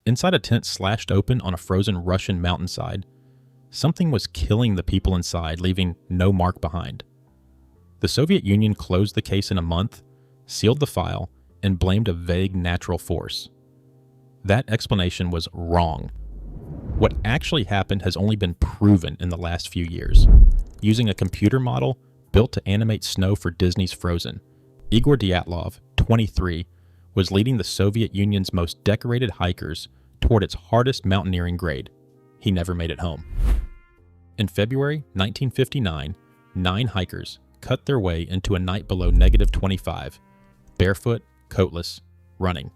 Inside a tent slashed open on a frozen Russian mountainside, something was killing the people inside, leaving no mark behind. The Soviet Union closed the case in a month, sealed the file, and blamed a vague natural force. That explanation was wrong. What actually happened has only been proven in the last few years. Using a computer model built to animate snow for Disney's Frozen, Igor Dyatlov, 23, was leading the Soviet Union's most decorated hikers toward its hardest mountaineering grade. He never made it home. In February 1959, 9 hikers cut their way into a night below -25, barefoot, coatless, running.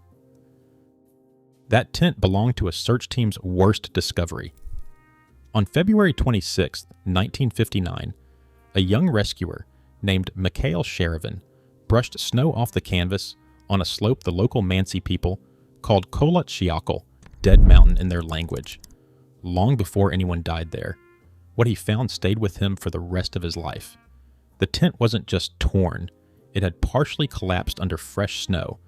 That tent belonged to a search team's worst discovery. On February 26, 1959, a young rescuer named Mikhail Sherevin brushed snow off the canvas on a slope the local Mansi people called Kolat Shiakal, Dead Mountain in their language. Long before anyone died there, what he found stayed with him for the rest of his life. The tent wasn't just torn, it had partially collapsed under fresh snow,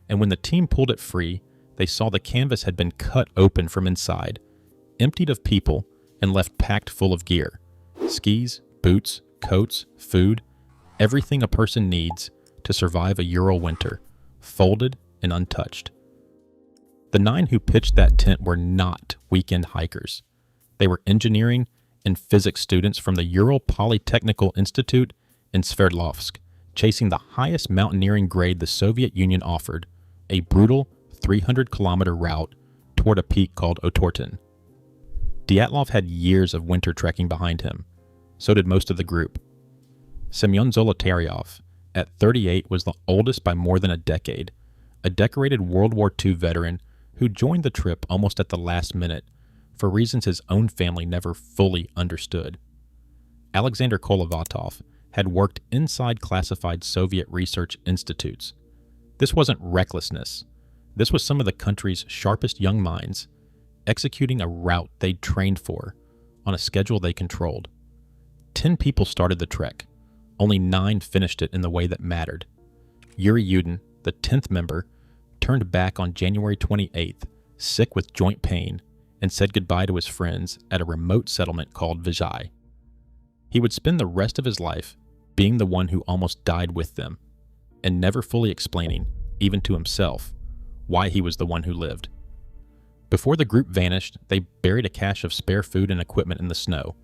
and when the team pulled it free, they saw the canvas had been cut open from inside, emptied of people, and left packed full of gear. Skis, boots, coats, food, everything a person needs to survive a Ural winter, folded and untouched. The 9 who pitched that tent were not weekend hikers. They were engineering and physics students from the Ural Polytechnical Institute in Sverdlovsk, chasing the highest mountaineering grade the Soviet Union offered, a brutal 300-kilometer route toward a peak called Otorten. Dyatlov had years of winter trekking behind him. So did most of the group. Semyon Zolotaryov, at 38, was the oldest by more than a decade, a decorated World War II veteran who joined the trip almost at the last minute for reasons his own family never fully understood. Alexander Kolovatov had worked inside classified Soviet research institutes. This wasn't recklessness. This was some of the country's sharpest young minds executing a route they'd trained for on a schedule they controlled. 10 people started the trek. Only 9 finished it in the way that mattered. Yuri Yudin, the 10th member, turned back on January 28th, sick with joint pain, and said goodbye to his friends at a remote settlement called Vizhai. He would spend the rest of his life being the one who almost died with them, and never fully explaining, even to himself, why he was the one who lived. Before the group vanished, they buried a cache of spare food and equipment in the snow,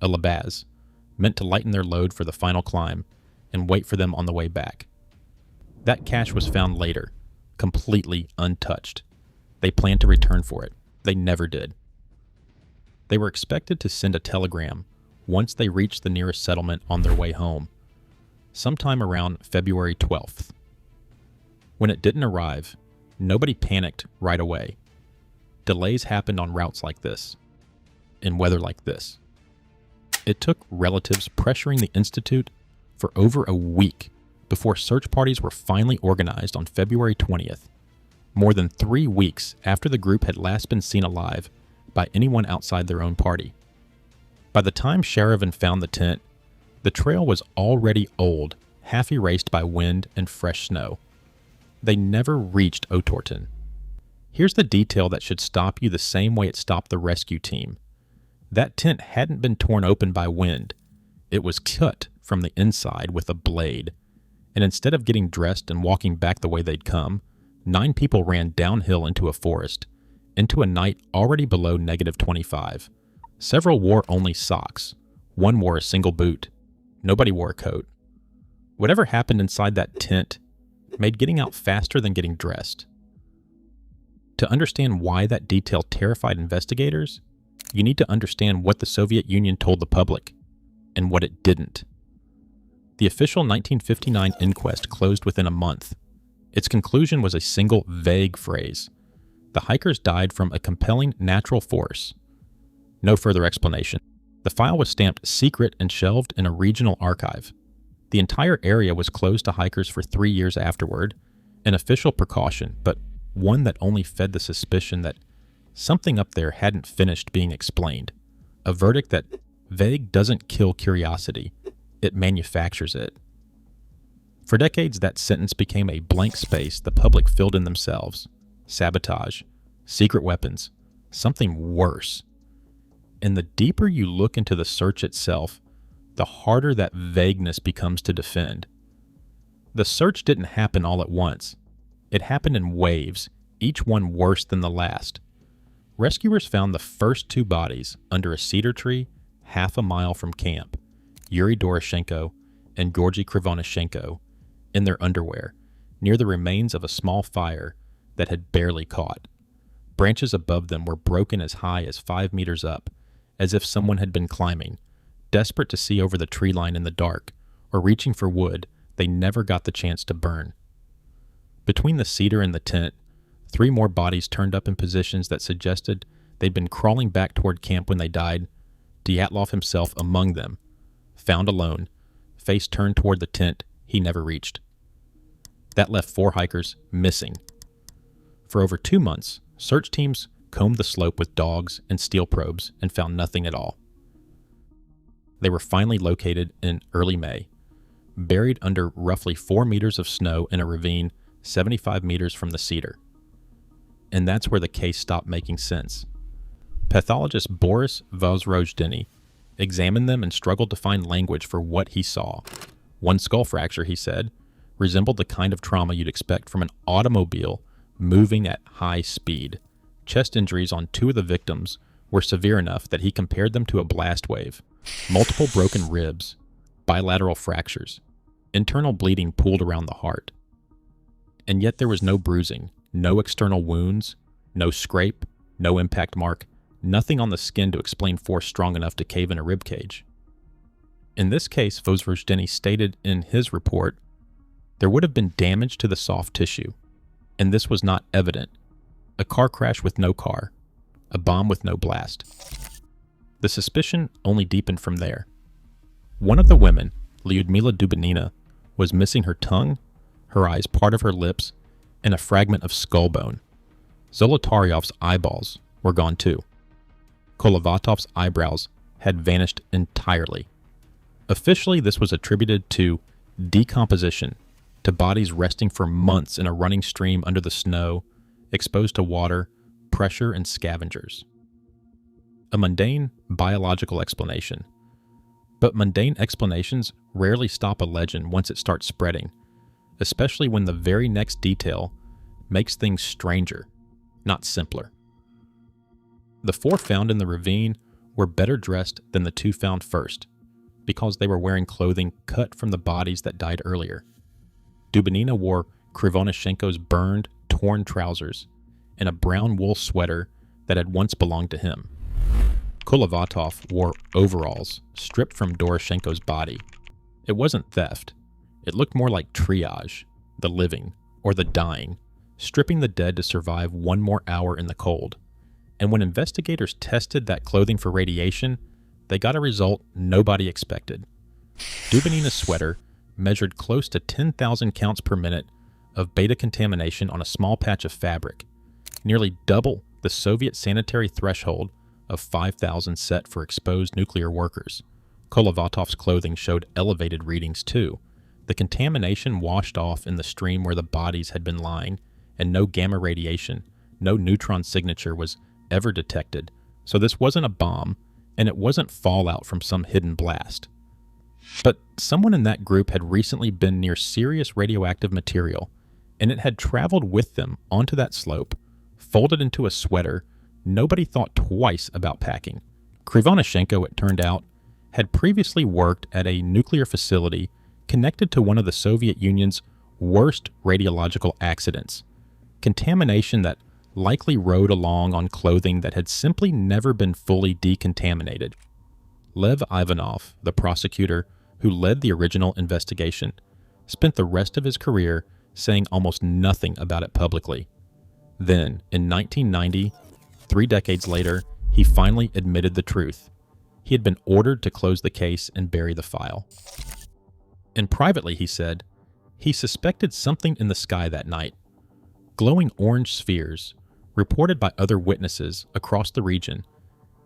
a labaz, meant to lighten their load for the final climb and wait for them on the way back. That cache was found later, completely untouched. They planned to return for it. They never did. They were expected to send a telegram once they reached the nearest settlement on their way home, sometime around February 12th. When it didn't arrive, nobody panicked right away. Delays happened on routes like this, in weather like this. It took relatives pressuring the Institute for over a week before search parties were finally organized on February 20th, more than 3 weeks after the group had last been seen alive by anyone outside their own party. By the time Sherevin found the tent, the trail was already old, half erased by wind and fresh snow. They never reached Otorten. Here's the detail that should stop you the same way it stopped the rescue team. That tent hadn't been torn open by wind. It was cut from the inside with a blade. And instead of getting dressed and walking back the way they'd come, 9 people ran downhill into a forest, into a night already below -25. Several wore only socks. One wore a single boot. Nobody wore a coat. Whatever happened inside that tent made getting out faster than getting dressed. To understand why that detail terrified investigators, you need to understand what the Soviet Union told the public and what it didn't. The official 1959 inquest closed within a month. Its conclusion was a single vague phrase. The hikers died from a compelling natural force. No further explanation. The file was stamped secret and shelved in a regional archive. The entire area was closed to hikers for 3 years afterward, an official precaution, but one that only fed the suspicion that something up there hadn't finished being explained. A verdict that vague doesn't kill curiosity, it manufactures it. For decades, that sentence became a blank space the public filled in themselves. Sabotage, secret weapons, something worse. And the deeper you look into the search itself, the harder that vagueness becomes to defend. The search didn't happen all at once. It happened in waves, each one worse than the last. Rescuers found the first 2 bodies under a cedar tree half a mile from camp, Yuri Doroshenko and Georgy Krivonishenko, in their underwear, near the remains of a small fire that had barely caught. Branches above them were broken as high as 5 meters up, as if someone had been climbing, desperate to see over the tree line in the dark, or reaching for wood they never got the chance to burn. Between the cedar and the tent, 3 more bodies turned up in positions that suggested they'd been crawling back toward camp when they died, Dyatlov himself among them, found alone, face turned toward the tent he never reached. That left 4 hikers missing. For over 2 months, search teams combed the slope with dogs and steel probes and found nothing at all. They were finally located in early May, buried under roughly 4 meters of snow in a ravine 75 meters from the cedar. And that's where the case stopped making sense. Pathologist Boris Vozrojdeny examined them and struggled to find language for what he saw. One skull fracture, he said, resembled the kind of trauma you'd expect from an automobile moving at high speed. Chest injuries on 2 of the victims were severe enough that he compared them to a blast wave. Multiple broken ribs, bilateral fractures, internal bleeding pooled around the heart. And yet there was no bruising, no external wounds, no scrape, no impact mark, nothing on the skin to explain force strong enough to cave in a rib cage. In this case, Vozrojdeny stated in his report, there would have been damage to the soft tissue, and this was not evident. A car crash with no car, a bomb with no blast. The suspicion only deepened from there. One of the women, Lyudmila Dubinina, was missing her tongue, her eyes, part of her lips, and a fragment of skull bone. Zolotaryov's eyeballs were gone too. Kolovatov's eyebrows had vanished entirely. Officially, this was attributed to decomposition, to bodies resting for months in a running stream under the snow, exposed to water, pressure, and scavengers. A mundane biological explanation. But mundane explanations rarely stop a legend once it starts spreading, especially when the very next detail makes things stranger, not simpler. The 4 found in the ravine were better dressed than the 2 found first, because they were wearing clothing cut from the bodies that died earlier. Dubinina wore Krivonishenko's burned, torn trousers and a brown wool sweater that had once belonged to him. Kolovatov wore overalls stripped from Doroshenko's body. It wasn't theft. It looked more like triage, the living, or the dying, stripping the dead to survive 1 more hour in the cold. And when investigators tested that clothing for radiation, they got a result nobody expected. Dubinina's sweater measured close to 10,000 counts per minute of beta contamination on a small patch of fabric, nearly double the Soviet sanitary threshold of 5,000 set for exposed nuclear workers. Kolovatov's clothing showed elevated readings too. The contamination washed off in the stream where the bodies had been lying, and no gamma radiation, no neutron signature was ever detected, so this wasn't a bomb, and it wasn't fallout from some hidden blast. But someone in that group had recently been near serious radioactive material, and it had traveled with them onto that slope, folded into a sweater nobody thought twice about packing. Krivonishenko, it turned out, had previously worked at a nuclear facility connected to one of the Soviet Union's worst radiological accidents, contamination that likely rode along on clothing that had simply never been fully decontaminated. Lev Ivanov, the prosecutor who led the original investigation, spent the rest of his career saying almost nothing about it publicly. Then, in 1990, 3 decades later, he finally admitted the truth. He had been ordered to close the case and bury the file. And privately, he said, he suspected something in the sky that night. Glowing orange spheres, reported by other witnesses across the region,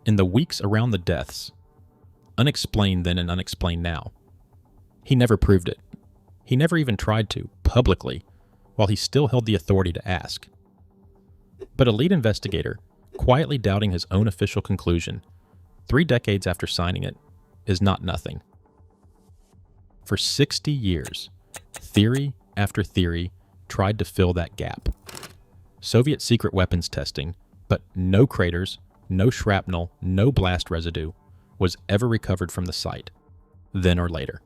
in the weeks around the deaths. Unexplained then and unexplained now. He never proved it. He never even tried to, publicly, while he still held the authority to ask. But a lead investigator, quietly doubting his own official conclusion, 3 decades after signing it, is not nothing. For 60 years, theory after theory tried to fill that gap. Soviet secret weapons testing, but no craters, no shrapnel, no blast residue was ever recovered from the site, then or later.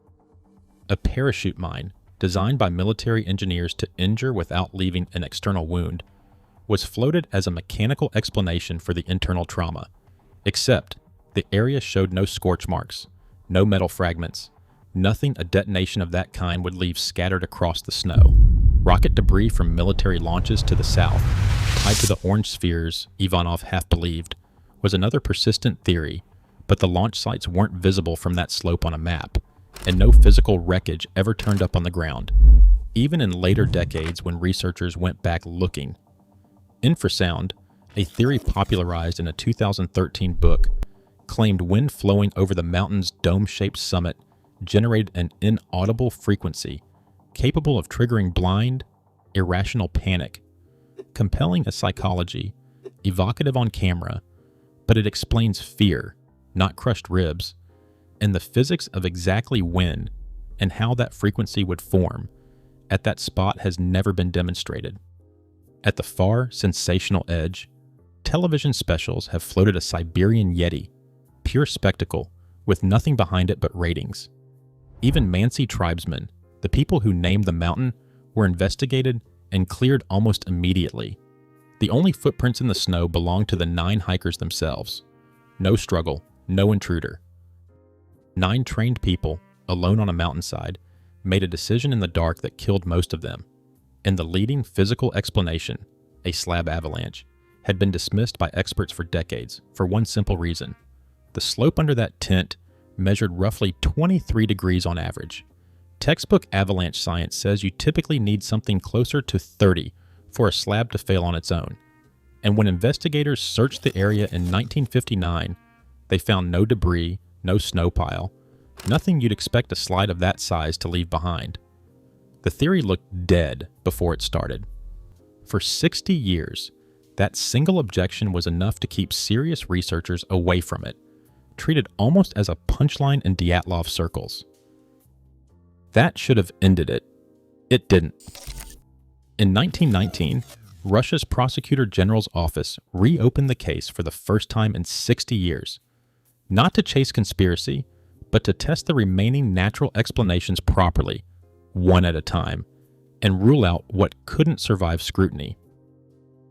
A parachute mine, designed by military engineers to injure without leaving an external wound, was floated as a mechanical explanation for the internal trauma, except the area showed no scorch marks, no metal fragments, nothing a detonation of that kind would leave scattered across the snow. Rocket debris from military launches to the south, tied to the orange spheres Ivanov half believed, was another persistent theory, but the launch sites weren't visible from that slope on a map, and no physical wreckage ever turned up on the ground, even in later decades when researchers went back looking. Infrasound, a theory popularized in a 2013 book, claimed wind flowing over the mountain's dome-shaped summit generated an inaudible frequency capable of triggering blind, irrational panic, compelling a psychology, evocative on camera, but it explains fear, not crushed ribs, and the physics of exactly when and how that frequency would form at that spot has never been demonstrated. At the far sensational edge, television specials have floated a Siberian Yeti, pure spectacle, with nothing behind it but ratings. Even Mansi tribesmen, the people who named the mountain, were investigated and cleared almost immediately. The only footprints in the snow belonged to the 9 hikers themselves. No struggle, no intruder. 9 trained people, alone on a mountainside, made a decision in the dark that killed most of them. And the leading physical explanation, a slab avalanche, had been dismissed by experts for decades for one simple reason. The slope under that tent measured roughly 23 degrees on average. Textbook avalanche science says you typically need something closer to 30 for a slab to fail on its own. And when investigators searched the area in 1959, they found no debris, no snow pile, nothing you'd expect a slide of that size to leave behind. The theory looked dead before it started. For 60 years, that single objection was enough to keep serious researchers away from it, treated almost as a punchline in Dyatlov circles. That should have ended it. It didn't. In 1919, Russia's Prosecutor General's office reopened the case for the first time in 60 years, not to chase conspiracy, but to test the remaining natural explanations properly, one at a time, and rule out what couldn't survive scrutiny.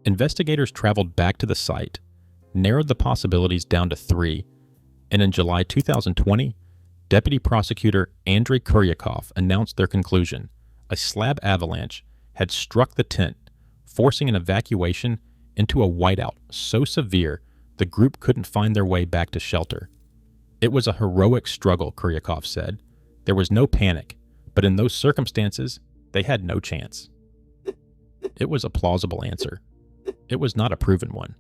Investigators traveled back to the site, narrowed the possibilities down to 3, and in July 2020, Deputy Prosecutor Andrei Kuryakov announced their conclusion: a slab avalanche had struck the tent, forcing an evacuation into a whiteout so severe the group couldn't find their way back to shelter. It was a heroic struggle, Kuryakov said. There was no panic, but in those circumstances, they had no chance. It was a plausible answer. It was not a proven one.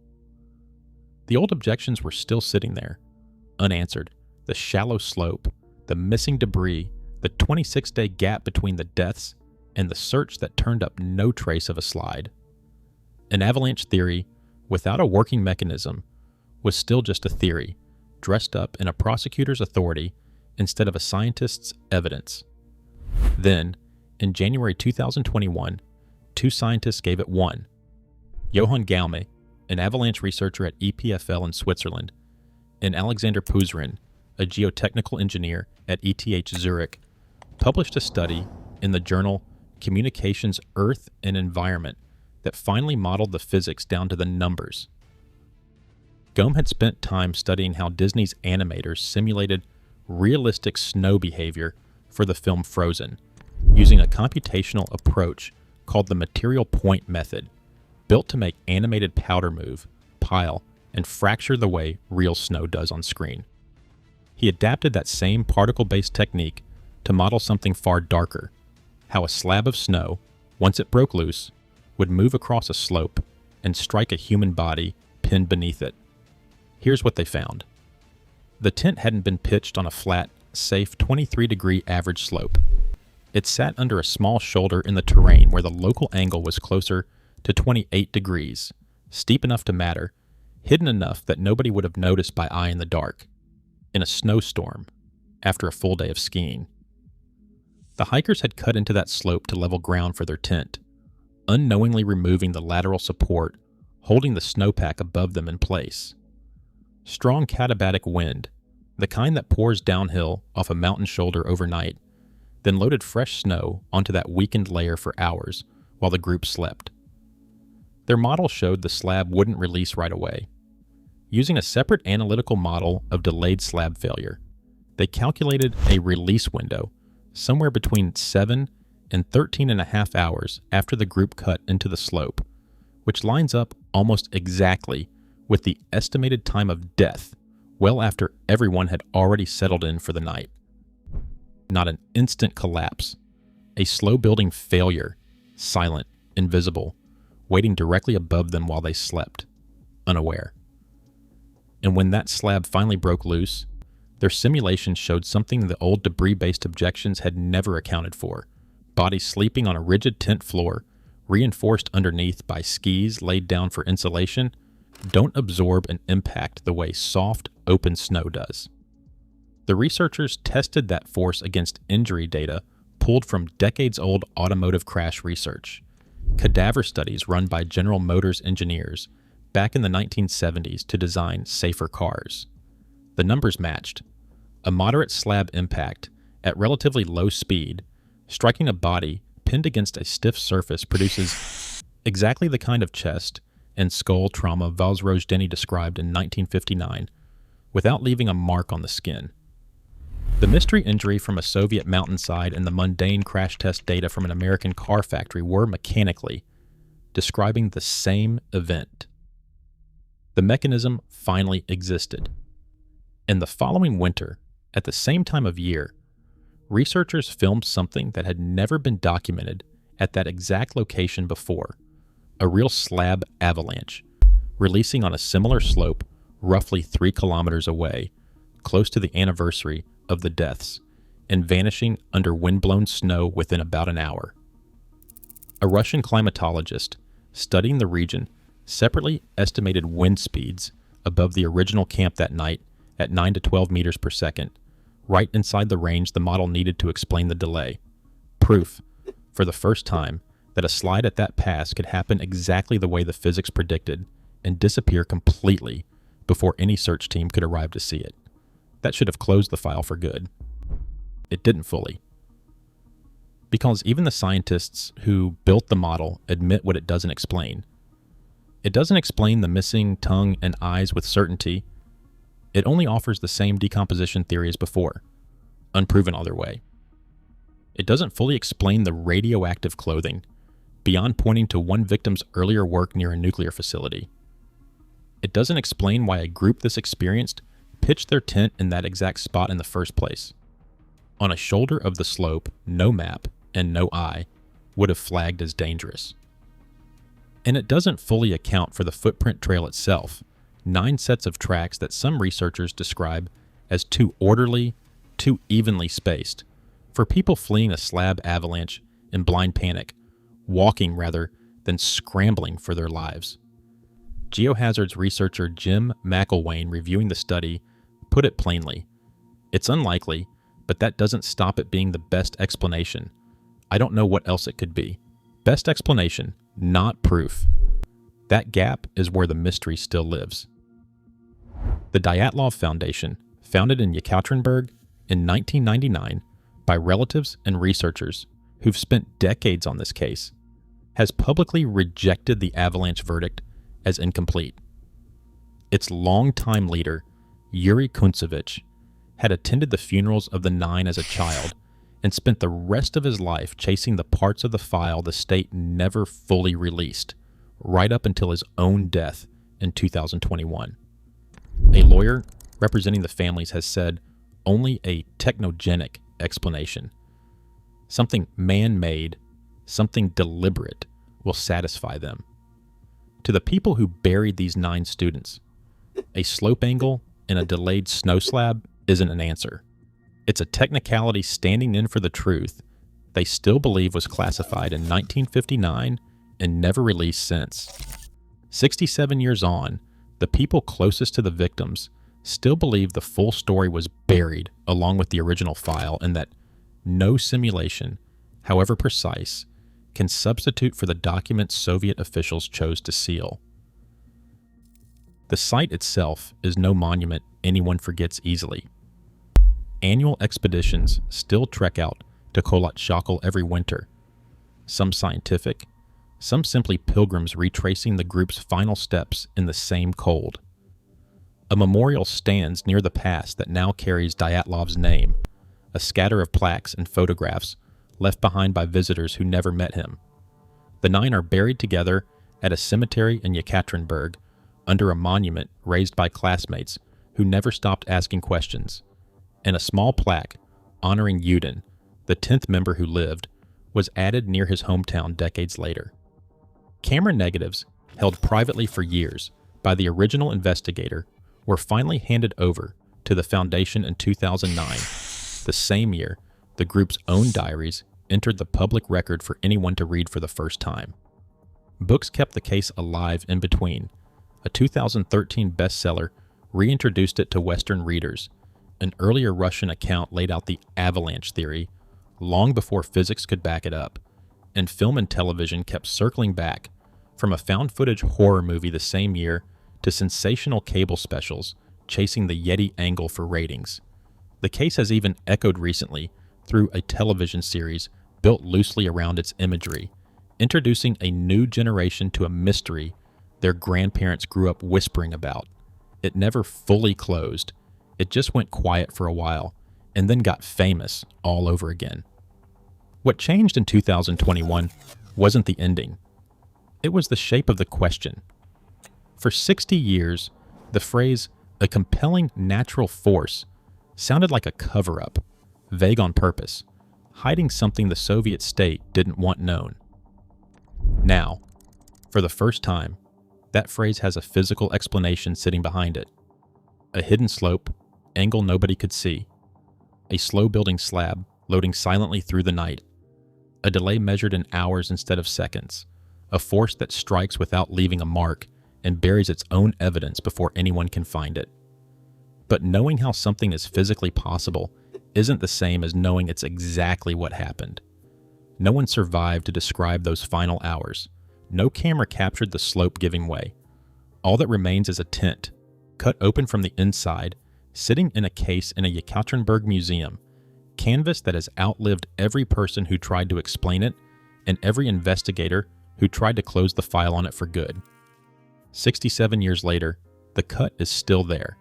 The old objections were still sitting there, unanswered. The shallow slope, the missing debris, the 26-day gap between the deaths, and the search that turned up no trace of a slide. An avalanche theory, without a working mechanism, was still just a theory, dressed up in a prosecutor's authority instead of a scientist's evidence. Then, in January 2021, 2 scientists gave it 1. Johann Gaume, an avalanche researcher at EPFL in Switzerland, and Alexander Puzerin, a geotechnical engineer at ETH Zurich, published a study in the journal Communications, Earth and Environment that finally modeled the physics down to the numbers. Gaume had spent time studying how Disney's animators simulated realistic snow behavior for the film Frozen, using a computational approach called the material point method, built to make animated powder move, pile, and fracture the way real snow does on screen. He adapted that same particle-based technique to model something far darker, how a slab of snow, once it broke loose, would move across a slope and strike a human body pinned beneath it. Here's what they found. The tent hadn't been pitched on a flat, safe 23-degree average slope. It sat under a small shoulder in the terrain where the local angle was closer to 28 degrees, steep enough to matter, hidden enough that nobody would have noticed by eye in the dark, in a snowstorm, after a full day of skiing. The hikers had cut into that slope to level ground for their tent, unknowingly removing the lateral support, holding the snowpack above them in place. Strong katabatic wind, the kind that pours downhill off a mountain shoulder overnight, then loaded fresh snow onto that weakened layer for hours while the group slept. Their model showed the slab wouldn't release right away. Using a separate analytical model of delayed slab failure, they calculated a release window somewhere between 7 and 13.5 hours after the group cut into the slope, which lines up almost exactly with the estimated time of death well after everyone had already settled in for the night. Not an instant collapse, a slow-building failure, silent, invisible, waiting directly above them while they slept, unaware. And when that slab finally broke loose, their simulation showed something the old debris-based objections had never accounted for: bodies sleeping on a rigid tent floor, reinforced underneath by skis laid down for insulation, don't absorb an impact the way soft, open snow does. The researchers tested that force against injury data pulled from decades-old automotive crash research, cadaver studies run by General Motors engineers back in the 1970s to design safer cars. The numbers matched. A moderate slab impact at relatively low speed, striking a body pinned against a stiff surface, produces exactly the kind of chest and skull trauma Vozrozhdeny described in 1959 without leaving a mark on the skin. The mystery injury from a Soviet mountainside and the mundane crash test data from an American car factory were mechanically describing the same event. The mechanism finally existed. In the following winter, at the same time of year, researchers filmed something that had never been documented at that exact location before: a real slab avalanche, releasing on a similar slope roughly 3 kilometers away, close to the anniversary of the deaths, and vanishing under wind-blown snow within about an hour. A Russian climatologist studying the region separately estimated wind speeds above the original camp that night at 9 to 12 meters per second, right inside the range the model needed to explain the delay. Proof, for the first time, that a slide at that pass could happen exactly the way the physics predicted and disappear completely before any search team could arrive to see it. That should have closed the file for good. It didn't fully. Because even the scientists who built the model admit what it doesn't explain. It doesn't explain the missing tongue and eyes with certainty. It only offers the same decomposition theory as before, unproven either way. It doesn't fully explain the radioactive clothing, beyond pointing to one victim's earlier work near a nuclear facility. It doesn't explain why a group this experienced pitched their tent in that exact spot in the first place. On a shoulder of the slope, no map and no eye would have flagged as dangerous. And it doesn't fully account for the footprint trail itself, 9 sets of tracks that some researchers describe as too orderly, too evenly spaced, for people fleeing a slab avalanche in blind panic, walking rather than scrambling for their lives. Geohazards researcher Jim McElwain, reviewing the study, put it plainly: "It's unlikely, but that doesn't stop it being the best explanation. I don't know what else it could be. Best explanation, not proof. That gap is where the mystery still lives." The Dyatlov Foundation, founded in Yekaterinburg in 1999 by relatives and researchers who've spent decades on this case, has publicly rejected the avalanche verdict as incomplete. Its longtime leader, Yuri Kuntsevich, had attended the funerals of the 9 as a child and spent the rest of his life chasing the parts of the file the state never fully released, right up until his own death in 2021. A lawyer representing the families has said only a technogenic explanation, something man-made, something deliberate, will satisfy them. To the people who buried these 9 students, a slope angle in a delayed snow slab isn't an answer. It's a technicality standing in for the truth they still believe was classified in 1959 and never released since. 67 years on, the people closest to the victims still believe the full story was buried along with the original file, and that no simulation, however precise, can substitute for the documents Soviet officials chose to seal. The site itself is no monument anyone forgets easily. Annual expeditions still trek out to Kholat Shakal every winter, some scientific, some simply pilgrims retracing the group's final steps in the same cold. A memorial stands near the pass that now carries Dyatlov's name, a scatter of plaques and photographs left behind by visitors who never met him. The 9 are buried together at a cemetery in Yekaterinburg under a monument raised by classmates who never stopped asking questions, and a small plaque honoring Yudin, the 10th member who lived, was added near his hometown decades later. Camera negatives, held privately for years by the original investigator, were finally handed over to the Foundation in 2009, the same year the group's own diaries entered the public record for anyone to read for the first time. Books kept the case alive in between. A 2013 bestseller reintroduced it to Western readers. An earlier Russian account laid out the Avalanche theory long before physics could back it up, and film and television kept circling back, from a found-footage horror movie the same year to sensational cable specials chasing the Yeti angle for ratings. The case has even echoed recently through a television series built loosely around its imagery, introducing a new generation to a mystery their grandparents grew up whispering about. It never fully closed. It just went quiet for a while, and then got famous all over again. What changed in 2021 wasn't the ending. It was the shape of the question. For 60 years, the phrase, "a compelling natural force," sounded like a cover-up, vague on purpose, hiding something the Soviet state didn't want known. Now, for the first time, that phrase has a physical explanation sitting behind it. A hidden slope, angle nobody could see. A slow-building slab loading silently through the night. A delay measured in hours instead of seconds. A force that strikes without leaving a mark and buries its own evidence before anyone can find it. But knowing how something is physically possible isn't the same as knowing it's exactly what happened. No one survived to describe those final hours. No camera captured the slope giving way. All that remains is a tent, cut open from the inside, sitting in a case in a Yekaterinburg museum, canvas that has outlived every person who tried to explain it and every investigator who tried to close the file on it for good. 67 years later, the cut is still there.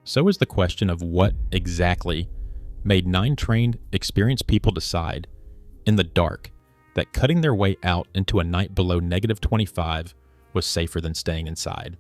So is the question of what exactly made 9 trained, experienced people decide, in the dark, that cutting their way out into a night below -25 was safer than staying inside.